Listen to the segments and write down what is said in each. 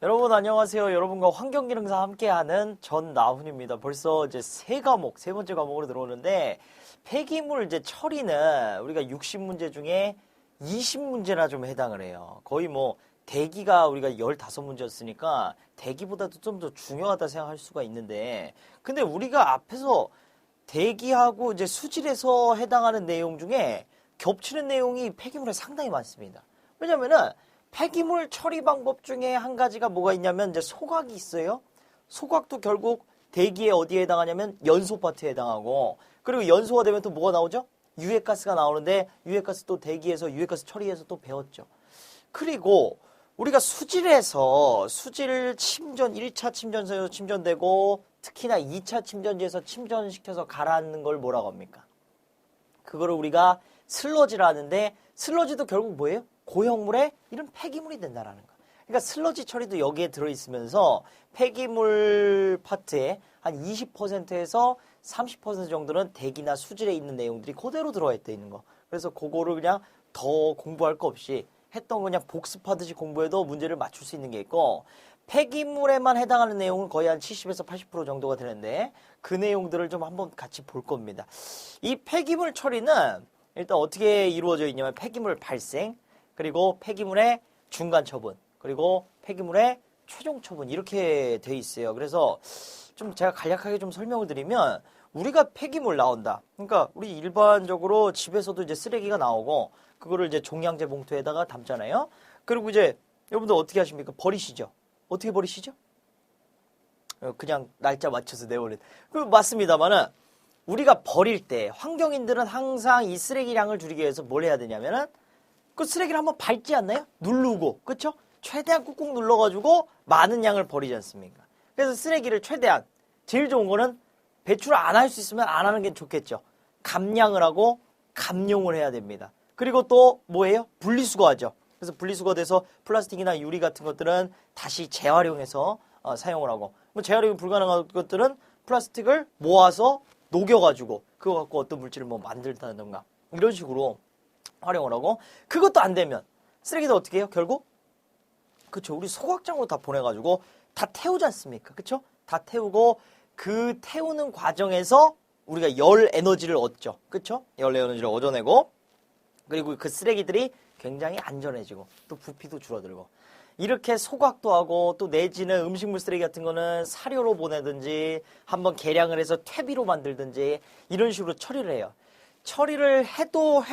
여러분 안녕하세요. 여러분과 환경기능사 함께하는 전나훈입니다. 벌써 이제 세 번째 과목으로 들어오는데 폐기물 이제 처리는 우리가 60문제 중에 20문제나 좀 해당을 해요. 거의 뭐 대기가 우리가 15문제였으니까 대기보다도 좀 더 중요하다 생각할 수가 있는데 근데 우리가 앞에서 대기하고 이제 수질에서 해당하는 내용 중에 겹치는 내용이 폐기물에 상당히 많습니다. 왜냐면은 폐기물 처리 방법 중에 한 가지가 뭐가 있냐면 이제 소각이 있어요. 소각도 결국 대기에 어디에 해당하냐면 연소 파트에 해당하고 그리고 연소가 되면 또 뭐가 나오죠? 유해가스가 나오는데 유해가스 또 대기에서 유해가스 처리해서 또 배웠죠. 그리고 우리가 수질에서 수질 침전 1차 침전소에서 침전되고 특히나 2차 침전지에서 침전시켜서 가라앉는 걸 뭐라고 합니까? 그거를 우리가 슬러지라 하는데 슬러지도 결국 뭐예요? 고형물의 이런 폐기물이 된다라는 거. 그러니까 슬러지 처리도 여기에 들어있으면서 폐기물 파트의 한 20%에서 30% 정도는 대기나 수질에 있는 내용들이 그대로 들어와 있는 거. 그래서 그거를 그냥 더 공부할 거 없이 했던 거 그냥 복습하듯이 공부해도 문제를 맞출 수 있는 게 있고 폐기물에만 해당하는 내용은 거의 한 70에서 80% 정도가 되는데 그 내용들을 좀 한번 같이 볼 겁니다. 이 폐기물 처리는 일단 어떻게 이루어져 있냐면 폐기물 발생, 그리고 폐기물의 중간 처분, 그리고 폐기물의 최종 처분 이렇게 돼 있어요. 그래서 좀 제가 간략하게 좀 설명을 드리면 우리가 폐기물 나온다. 그러니까 우리 일반적으로 집에서도 이제 쓰레기가 나오고 그거를 이제 종량제 봉투에다가 담잖아요. 그리고 이제 여러분들 어떻게 하십니까? 버리시죠. 어떻게 버리시죠? 그냥 날짜 맞춰서 내버린. 그 맞습니다만은 우리가 버릴 때 환경인들은 항상 이 쓰레기량을 줄이기 위해서 뭘 해야 되냐면은 그 쓰레기를 한번 밟지 않나요? 누르고, 그쵸? 최대한 꾹꾹 눌러가지고 많은 양을 버리지 않습니까? 그래서 쓰레기를 최대한, 제일 좋은 거는 배출 안 할 수 있으면 안 하는 게 좋겠죠. 감량을 하고 감용을 해야 됩니다. 그리고 또 뭐예요? 분리수거하죠. 그래서 분리수거 돼서 플라스틱이나 유리 같은 것들은 다시 재활용해서 사용을 하고, 뭐 재활용이 불가능한 것들은 플라스틱을 모아서 녹여가지고 그거 갖고 어떤 물질을 뭐 만들다던가 이런 식으로 활용을 하고 그것도 안 되면 쓰레기도 어떻게 해요? 결국 그쵸 우리 소각장으로 다 보내가지고 다 태우지 않습니까? 그쵸? 다 태우고 그 태우는 과정에서 우리가 열 에너지를 얻죠. 그쵸? 열 에너지를 얻어내고 그리고 그 쓰레기들이 굉장히 안전해지고 또 부피도 줄어들고 이렇게 소각도 하고 또 내지는 음식물 쓰레기 같은 거는 사료로 보내든지 한번 계량을 해서 퇴비로 만들든지 이런 식으로 처리를 해요. 처리를 해도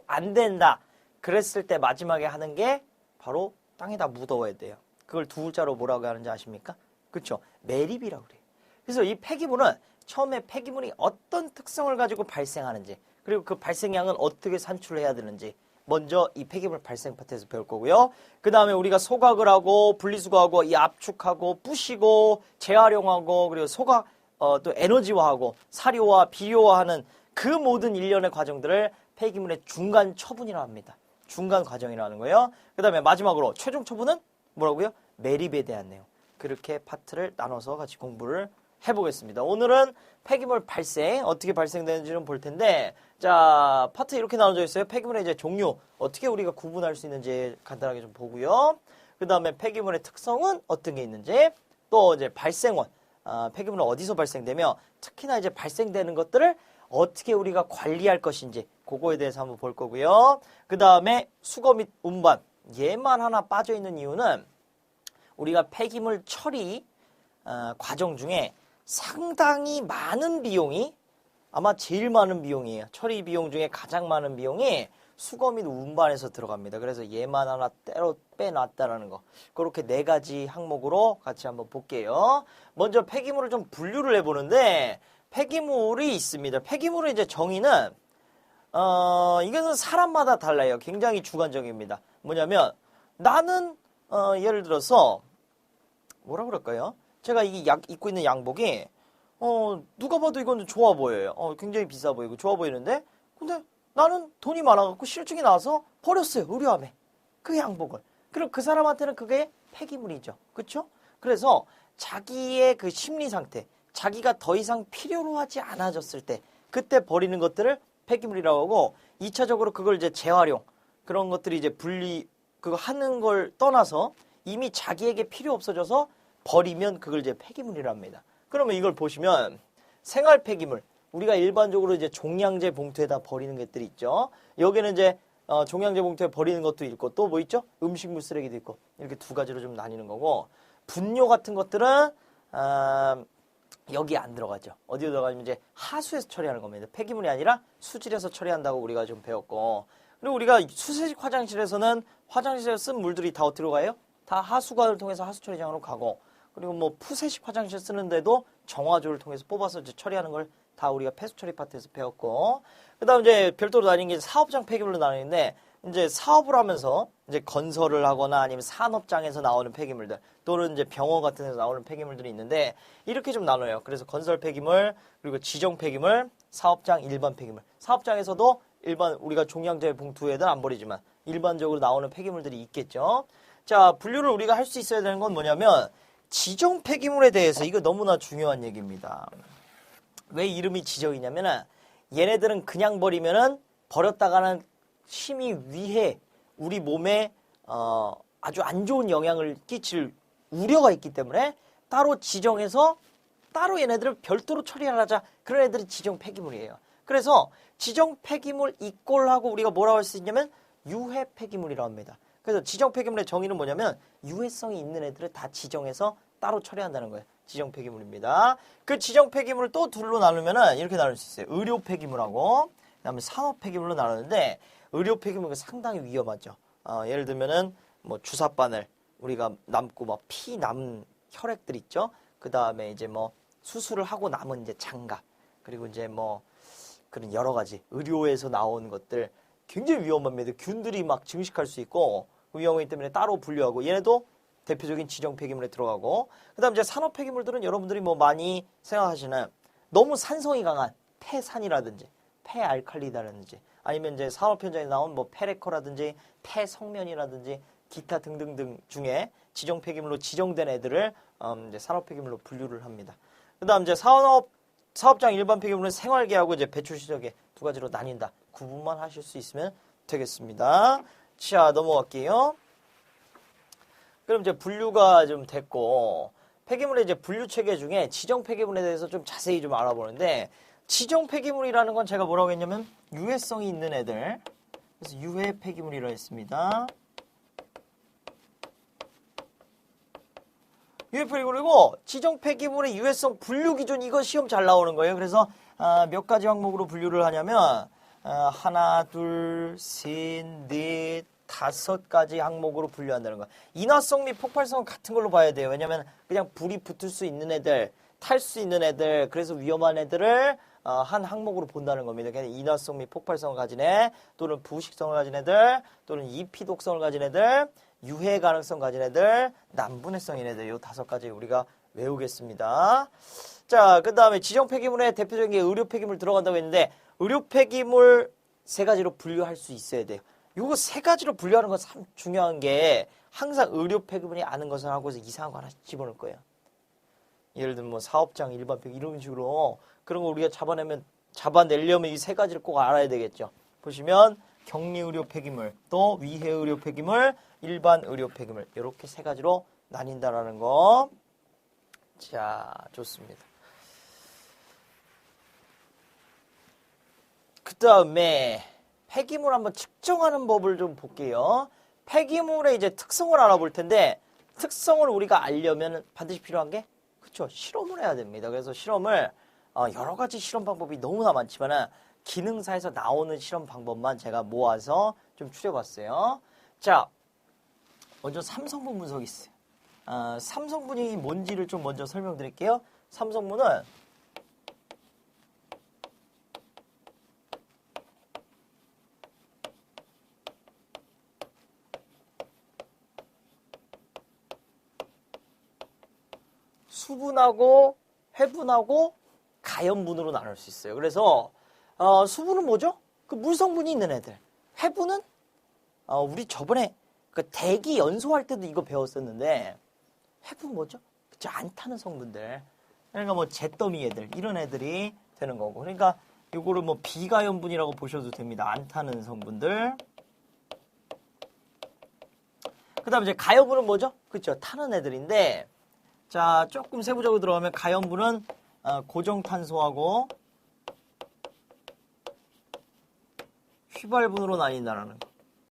안 된다. 그랬을 때 마지막에 하는 게 바로 땅에다 묻어야 돼요. 그걸 두 글자로 뭐라고 하는지 아십니까? 그렇죠. 매립이라고 그래요. 그래서 이 폐기물은 처음에 폐기물이 어떤 특성을 가지고 발생하는지 그리고 그 발생량은 어떻게 산출해야 되는지 먼저 이 폐기물 발생 파트에서 배울 거고요. 그 다음에 우리가 소각을 하고 분리수거하고 이 압축하고 부시고 재활용하고 그리고 소각 또 에너지화하고 사료화 비료화하는 그 모든 일련의 과정들을 폐기물의 중간 처분이라고 합니다. 중간 과정이라는 거예요. 그 다음에 마지막으로 최종 처분은 뭐라고요? 매립에 대한 내용. 그렇게 파트를 나눠서 같이 공부를 해보겠습니다. 오늘은 폐기물 발생, 어떻게 발생되는지는 볼 텐데, 자, 파트 이렇게 나눠져 있어요. 폐기물의 이제 종류, 어떻게 우리가 구분할 수 있는지 간단하게 좀 보고요. 그 다음에 폐기물의 특성은 어떤 게 있는지, 또 이제 발생원, 폐기물은 어디서 발생되며, 특히나 이제 발생되는 것들을 어떻게 우리가 관리할 것인지 그거에 대해서 한번 볼 거고요. 그 다음에 수거 및 운반 얘만 하나 빠져있는 이유는 우리가 폐기물 처리 과정 중에 상당히 많은 비용이 아마 제일 많은 비용이에요. 처리 비용 중에 가장 많은 비용이 수거 및 운반에서 들어갑니다. 그래서 얘만 하나 따로 빼놨다라는 거. 그렇게 네 가지 항목으로 같이 한번 볼게요. 먼저 폐기물을 좀 분류를 해보는데 폐기물이 있습니다. 폐기물의 이제 정의는 이거는 사람마다 달라요. 굉장히 주관적입니다. 뭐냐면 나는 예를 들어서 뭐라 그럴까요? 제가 입고 있는 양복이 누가 봐도 이건 좋아 보여요. 굉장히 비싸 보이고 좋아 보이는데 근데 나는 돈이 많아갖고 실증이 나서 버렸어요. 의료함에 그 양복을. 그럼 그 사람한테는 그게 폐기물이죠. 그렇죠? 그래서 자기의 그 심리 상태 자기가 더 이상 필요로 하지 않아졌을 때 그때 버리는 것들을 폐기물이라고 하고 2차적으로 그걸 이제 재활용 그런 것들이 이제 분리 그거 하는 걸 떠나서 이미 자기에게 필요 없어져서 버리면 그걸 이제 폐기물이랍니다. 그러면 이걸 보시면 생활 폐기물, 우리가 일반적으로 이제 종량제 봉투에다 버리는 것들이 있죠. 여기는 이제 종량제 봉투에 버리는 것도 있고 또 뭐 있죠? 음식물 쓰레기도 있고 이렇게 두 가지로 좀 나뉘는 거고 분뇨 같은 것들은 여기 안 들어가죠. 어디에 들어가냐면 이제 하수에서 처리하는 겁니다. 폐기물이 아니라 수질에서 처리한다고 우리가 좀 배웠고 그리고 우리가 수세식 화장실에서는 화장실에서 쓴 물들이 다 어디로 가요? 다 하수관을 통해서 하수 처리장으로 가고 그리고 뭐 푸세식 화장실 쓰는데도 정화조를 통해서 뽑아서 이제 처리하는 걸 다 우리가 폐수 처리 파트에서 배웠고 그다음 이제 별도로 나뉜 게 사업장 폐기물로 나뉘는데 이제 사업을 하면서 이제 건설을 하거나 아니면 산업장에서 나오는 폐기물들 또는 이제 병원 같은 데서 나오는 폐기물들이 있는데 이렇게 좀 나눠요. 그래서 건설 폐기물 그리고 지정 폐기물, 사업장 일반 폐기물. 사업장에서도 일반 우리가 종량제 봉투에는 안 버리지만 일반적으로 나오는 폐기물들이 있겠죠. 자, 분류를 우리가 할 수 있어야 되는 건 뭐냐면 지정 폐기물에 대해서 이거 너무나 중요한 얘기입니다. 왜 이름이 지정이냐면은 얘네들은 그냥 버리면은 버렸다가는 심히 위해 우리 몸에 아주 안 좋은 영향을 끼칠 우려가 있기 때문에 따로 지정해서 따로 얘네들을 별도로 처리를 하자. 그런 애들이 지정 폐기물이에요. 그래서 지정 폐기물 이꼴하고 우리가 뭐라고 할 수 있냐면 유해 폐기물이라고 합니다. 그래서 지정 폐기물의 정의는 뭐냐면 유해성이 있는 애들을 다 지정해서 따로 처리한다는 거예요. 지정 폐기물입니다. 그 지정 폐기물을 또 둘로 나누면은 이렇게 나눌 수 있어요. 의료 폐기물하고 그다음에 산업 폐기물로 나누는데 의료 폐기물은 상당히 위험하죠. 예를 들면은 뭐 주사 바늘 우리가 남고 막 피 남은 혈액들 있죠. 그다음에 이제 뭐 수술을 하고 남은 이제 장갑 그리고 이제 뭐 그런 여러 가지 의료에서 나온 것들 굉장히 위험합니다. 균들이 막 증식할 수 있고 그 위험이기 때문에 따로 분류하고 얘네도 대표적인 지정 폐기물에 들어가고 그다음 이제 산업 폐기물들은 여러분들이 뭐 많이 생각하시는 너무 산성이 강한 폐산이라든지 폐알칼리다라든지 아니면 이제 산업 현장에 나온 뭐 폐레커라든지 폐성면이라든지 기타 등등등 중에 지정 폐기물로 지정된 애들을 이제 산업 폐기물로 분류를 합니다. 그다음 이제 사업장 일반 폐기물은 생활계하고 이제 배출시설계 두 가지로 나뉜다. 구분만 하실 수 있으면 되겠습니다. 자, 넘어갈게요. 그럼 이제 분류가 좀 됐고 폐기물의 이제 분류 체계 중에 지정 폐기물에 대해서 좀 자세히 좀 알아보는데 지정 폐기물이라는 건 제가 뭐라고 했냐면 유해성이 있는 애들 그래서 유해 폐기물이라고 했습니다. 유해 폐기물이고 지정 폐기물의 유해성 분류 기준 이거 시험 잘 나오는 거예요. 그래서 몇 가지 항목으로 분류를 하냐면 하나, 둘, 셋, 넷, 5가지 항목으로 분류한다는 거야. 인화성 및 폭발성은 같은 걸로 봐야 돼요. 왜냐면 그냥 불이 붙을 수 있는 애들, 탈 수 있는 애들, 그래서 위험한 애들을 한 항목으로 본다는 겁니다. 그러니까 인화성 및 폭발성을 가진 애, 또는 부식성을 가진 애들, 또는 이피독성을 가진 애들, 유해 가능성 가진 애들, 난분해성인 애들, 요 5가지 우리가 외우겠습니다. 자, 그 다음에 지정 폐기물의 대표적인 게 의료 폐기물 들어간다고 했는데, 의료 폐기물 3가지로 분류할 수 있어야 돼요. 요거 3가지로 분류하는 건 참 중요한 게 항상 의료 폐기물이 아는 것을 하고서 이상한 거 하나씩 집어넣을 거예요. 예를 들면 뭐 사업장 일반 폐기물 이런 식으로 그런 거 우리가 잡아내려면 이 3가지를 꼭 알아야 되겠죠. 보시면 격리 의료 폐기물, 또 위해 의료 폐기물, 일반 의료 폐기물 이렇게 3가지로 나뉜다라는 거. 자, 좋습니다. 그 다음에 폐기물 한번 측정하는 법을 좀 볼게요. 폐기물의 이제 특성을 알아볼 텐데 특성을 우리가 알려면 반드시 필요한 게 그렇죠. 실험을 해야 됩니다. 그래서 실험을 여러 가지 실험 방법이 너무나 많지만 기능사에서 나오는 실험 방법만 제가 모아서 좀 추려봤어요. 자, 먼저 삼성분 분석이 있어요. 삼성분이 뭔지를 좀 먼저 설명드릴게요. 삼성분은 수분하고 회분하고 가염분으로 나눌 수 있어요. 그래서 수분은 뭐죠? 그 물성분이 있는 애들. 회분은 우리 저번에 그 대기 연소할 때도 이거 배웠었는데 회분 뭐죠? 그쵸? 안 타는 성분들. 그러니까 뭐 잿더미 애들 이런 애들이 되는 거고. 그러니까 이거를 뭐 비가염분이라고 보셔도 됩니다. 안 타는 성분들. 그 다음에 이제 가연분은 뭐죠? 그쵸. 타는 애들인데, 자, 조금 세부적으로 들어가면 가연분은 고정탄소하고 휘발분으로 나뉜다라는 거.